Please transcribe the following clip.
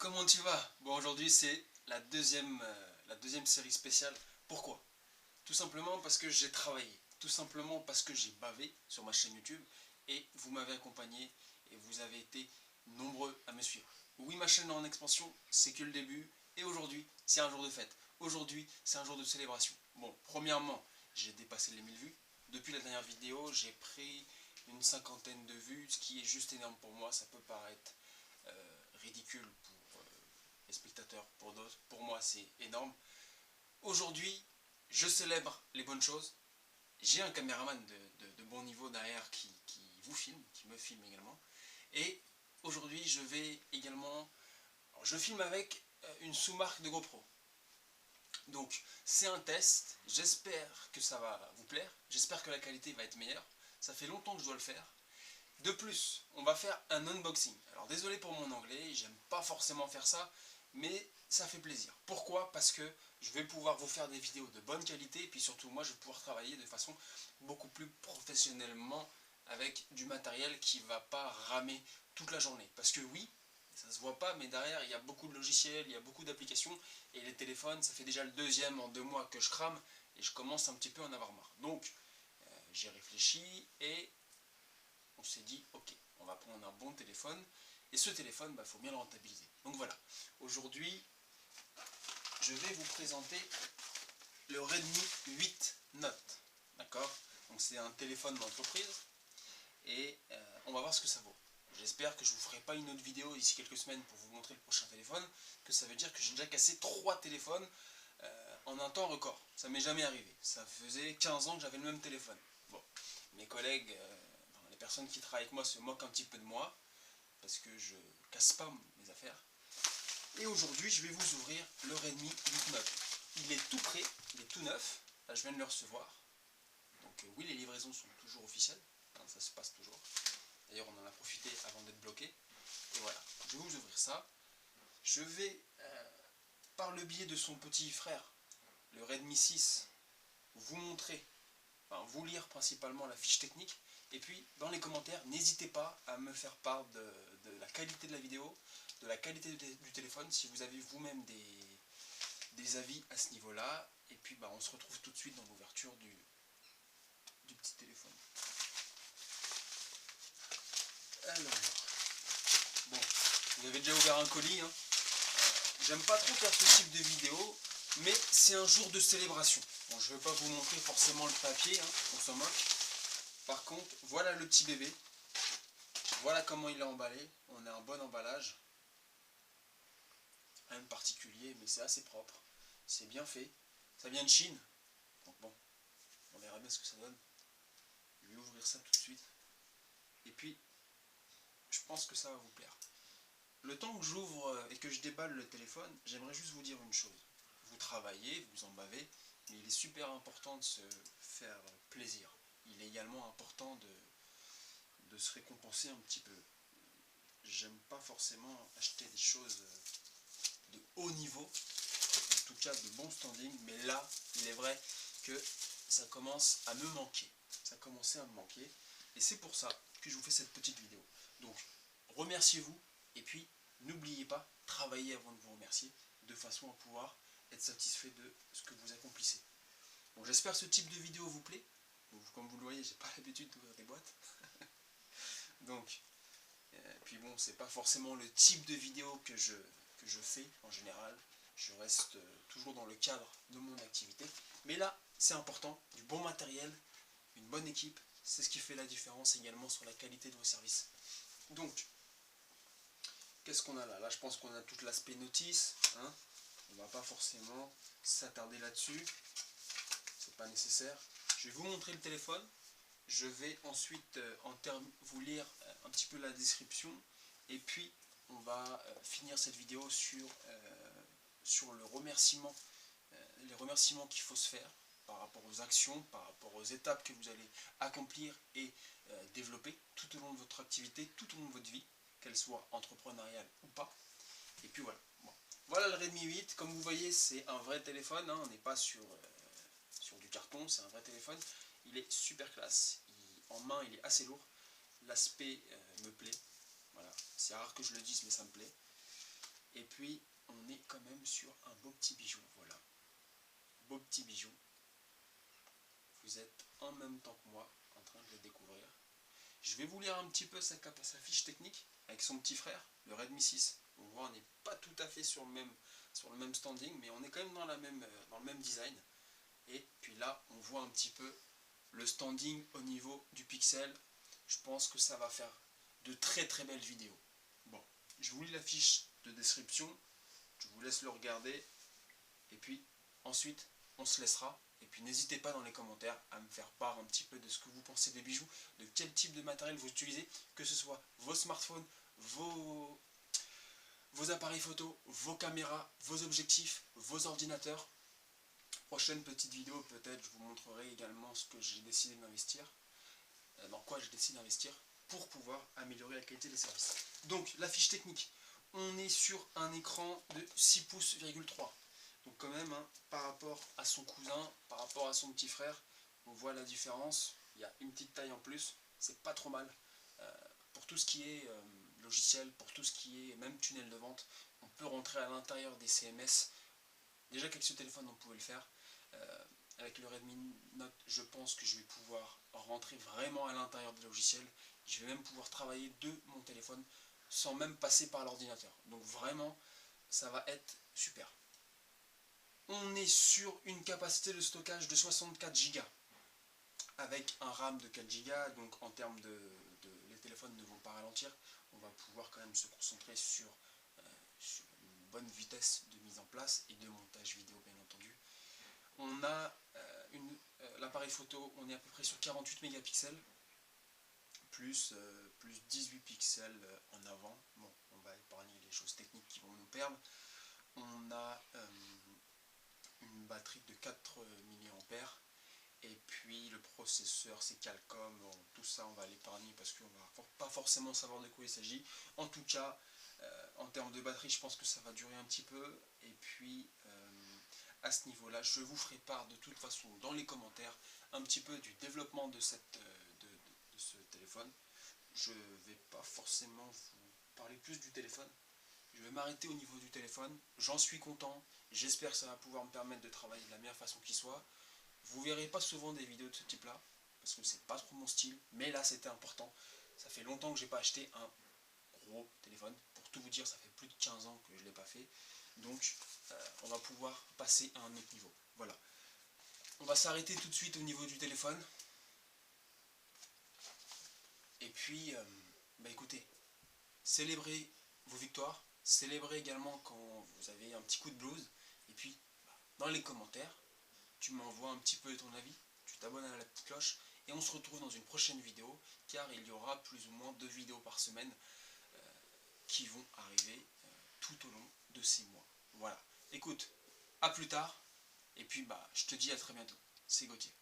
Comment tu vas? Bon, aujourd'hui c'est la deuxième série spéciale. Pourquoi? Tout simplement parce que j'ai travaillé, tout simplement parce que j'ai bavé sur ma chaîne YouTube et vous m'avez accompagné et vous avez été nombreux à me suivre. Oui, ma chaîne est en expansion, c'est que le début et aujourd'hui c'est un jour de fête. Aujourd'hui c'est un jour de célébration. Bon, premièrement, j'ai dépassé les 1000 vues. Depuis la dernière vidéo, j'ai pris une cinquantaine de vues, ce qui est juste énorme pour moi. Ça peut paraître ridicule pour les spectateurs, pour d'autres. Pour moi, c'est énorme. Aujourd'hui, je célèbre les bonnes choses. J'ai un caméraman de bon niveau derrière qui vous filme, qui me filme également. Et aujourd'hui, je vais également... Alors, je filme avec une sous-marque de GoPro. Donc, c'est un test. J'espère que ça va vous plaire. J'espère que la qualité va être meilleure. Ça fait longtemps que je dois le faire. De plus, on va faire un unboxing. Alors désolé pour mon anglais, j'aime pas forcément faire ça, mais ça fait plaisir. Pourquoi? Parce que je vais pouvoir vous faire des vidéos de bonne qualité, et puis surtout moi je vais pouvoir travailler de façon beaucoup plus professionnellement avec du matériel qui ne va pas ramer toute la journée. Parce que oui, ça se voit pas, mais derrière il y a beaucoup de logiciels, il y a beaucoup d'applications, et les téléphones, ça fait déjà le deuxième en 2 mois que je crame, et je commence un petit peu à en avoir marre. Donc j'ai réfléchi, et on s'est dit, ok, on va prendre un bon téléphone, et ce téléphone, il faut bien le rentabiliser. Donc voilà, aujourd'hui, je vais vous présenter le Redmi 8 Note, d'accord? Donc c'est un téléphone d'entreprise, et on va voir ce que ça vaut. J'espère que je ne vous ferai pas une autre vidéo d'ici quelques semaines pour vous montrer le prochain téléphone, que ça veut dire que j'ai déjà cassé 3 téléphones en un temps record. Ça m'est jamais arrivé. Ça faisait 15 ans que j'avais le même téléphone. Bon, mes collègues, les personnes qui travaillent avec moi se moquent un petit peu de moi, parce que je casse pas mes affaires. Et aujourd'hui, je vais vous ouvrir le Redmi 8 Note. Il est tout prêt, il est tout neuf. Là, je viens de le recevoir. Donc oui, les livraisons sont toujours officielles. Hein, ça se passe toujours. D'ailleurs, on en a profité avant d'être bloqué. Et voilà, je vais vous ouvrir ça. Je vais, par le biais de son petit frère, le Redmi 6, vous montrer, enfin vous lire principalement la fiche technique. Et puis, dans les commentaires, n'hésitez pas à me faire part de la qualité de la vidéo, de la qualité du téléphone, si vous avez vous-même des avis à ce niveau-là. Et puis, on se retrouve tout de suite dans l'ouverture du petit téléphone. Alors, bon, vous avez déjà ouvert un colis, hein. J'aime pas trop faire ce type de vidéo, mais c'est un jour de célébration. Bon, je ne vais pas vous montrer forcément le papier, hein, on s'en moque. Par contre, voilà le petit bébé. Voilà comment il est emballé. On a un bon emballage. Rien de particulier, mais c'est assez propre. C'est bien fait. Ça vient de Chine. Donc bon, on verra bien ce que ça donne. Je vais ouvrir ça tout de suite. Et puis, je pense que ça va vous plaire. Le temps que j'ouvre et que je déballe le téléphone, j'aimerais juste vous dire une chose. Vous travaillez, vous en bavez, mais il est super important de se faire plaisir. Il est également important de se récompenser un petit peu. J'aime pas forcément acheter des choses de haut niveau, en tout cas de bon standing, mais là, il est vrai que ça commence à me manquer. Ça a commencé à me manquer, et c'est pour ça que je vous fais cette petite vidéo. Donc, remerciez-vous, et puis, n'oubliez pas, travaillez avant de vous remercier, de façon à pouvoir être satisfait de ce que vous accomplissez. Bon, j'espère que ce type de vidéo vous plaît. Comme vous le voyez, j'ai pas l'habitude d'ouvrir des boîtes. Donc, puis bon, c'est pas forcément le type de vidéo que je fais en général. Je reste toujours dans le cadre de mon activité. Mais là, c'est important, du bon matériel, une bonne équipe, c'est ce qui fait la différence également sur la qualité de vos services. Donc, qu'est-ce qu'on a là? Là, je pense qu'on a tout l'aspect notice. Hein, on va pas forcément s'attarder là-dessus. C'est pas nécessaire. Je vais vous montrer le téléphone. Je vais ensuite vous lire un petit peu la description. Et puis, on va finir cette vidéo sur le remerciement, les remerciements qu'il faut se faire par rapport aux actions, par rapport aux étapes que vous allez accomplir et développer tout au long de votre activité, tout au long de votre vie, qu'elle soit entrepreneuriale ou pas. Et puis voilà. Bon. Voilà le Redmi 8. Comme vous voyez, c'est un vrai téléphone. Hein. On n'est pas sur du carton, c'est un vrai téléphone. Il est super classe. En main, il est assez lourd. L'aspect me plaît. Voilà. C'est rare que je le dise, mais ça me plaît. Et puis, beaux petits bijoux. Vous êtes en même temps que moi en train de les découvrir. Je vais vous lire un petit peu sa fiche technique avec son petit frère, le Redmi 6. On voit, on n'est pas tout à fait sur le même standing, mais on est quand même dans le même design. Et puis là, on voit un petit peu le standing au niveau du pixel. Je pense que ça va faire de très très belles vidéos. Bon, je vous lis la fiche de description, je vous laisse le regarder, et puis ensuite on se laissera. Et puis n'hésitez pas dans les commentaires à me faire part un petit peu de ce que vous pensez des bijoux, de quel type de matériel vous utilisez, que ce soit vos smartphones, vos appareils photo, vos caméras, vos objectifs, vos ordinateurs. Prochaine petite vidéo, peut-être je vous montrerai également ce que j'ai décidé d'investir, dans quoi j'ai décidé d'investir pour pouvoir améliorer la qualité des services. Donc la fiche technique, on est sur un écran de 6 pouces,3. Donc quand même, hein, par rapport à son cousin, par rapport à son petit frère, on voit la différence. Il y a une petite taille en plus, c'est pas trop mal. Pour tout ce qui est logiciel, pour tout ce qui est même tunnel de vente, on peut rentrer à l'intérieur des CMS. Déjà qu'avec ce téléphone on pouvait le faire. Avec le Redmi Note, je pense que je vais pouvoir rentrer vraiment à l'intérieur des logiciels. Je vais même pouvoir travailler de mon téléphone sans même passer par l'ordinateur. Donc vraiment, ça va être super. On est sur une capacité de stockage de 64 Go avec un RAM de 4 Go. Donc en termes les téléphones ne vont pas ralentir. On va pouvoir quand même se concentrer sur une bonne vitesse de mise en place et de montage vidéo, bien entendu. On a l'appareil photo, on est à peu près sur 48 mégapixels, plus 18 pixels en avant. Bon, on va épargner les choses techniques qui vont nous perdre. On a une batterie de 4 mAh, et puis le processeur c'est Qualcomm. Bon, tout ça on va l'épargner parce qu'on va pas forcément savoir de quoi il s'agit. En tout cas, en termes de batterie, je pense que ça va durer un petit peu. Et puis à ce niveau-là, je vous ferai part de toute façon dans les commentaires un petit peu du développement de ce téléphone. Je ne vais pas forcément vous parler plus du téléphone. Je vais m'arrêter au niveau du téléphone. J'en suis content. J'espère que ça va pouvoir me permettre de travailler de la meilleure façon qui soit. Vous verrez pas souvent des vidéos de ce type-là, parce que c'est pas trop mon style. Mais là, c'était important. Ça fait longtemps que j'ai pas acheté un gros téléphone. Pour tout vous dire, ça fait plus de 15 ans que je ne l'ai pas fait. Donc on va pouvoir passer à un autre niveau. Voilà. On va s'arrêter tout de suite au niveau du téléphone. Et puis, écoutez, célébrez vos victoires. Célébrez également quand vous avez un petit coup de blues. Et puis, dans les commentaires, tu m'envoies un petit peu ton avis. Tu t'abonnes à la petite cloche. Et on se retrouve dans une prochaine vidéo, car il y aura plus ou moins 2 vidéos par semaine qui vont arriver tout au long de ces mois. Voilà. Écoute, à plus tard. Et puis je te dis à très bientôt. C'est Gauthier.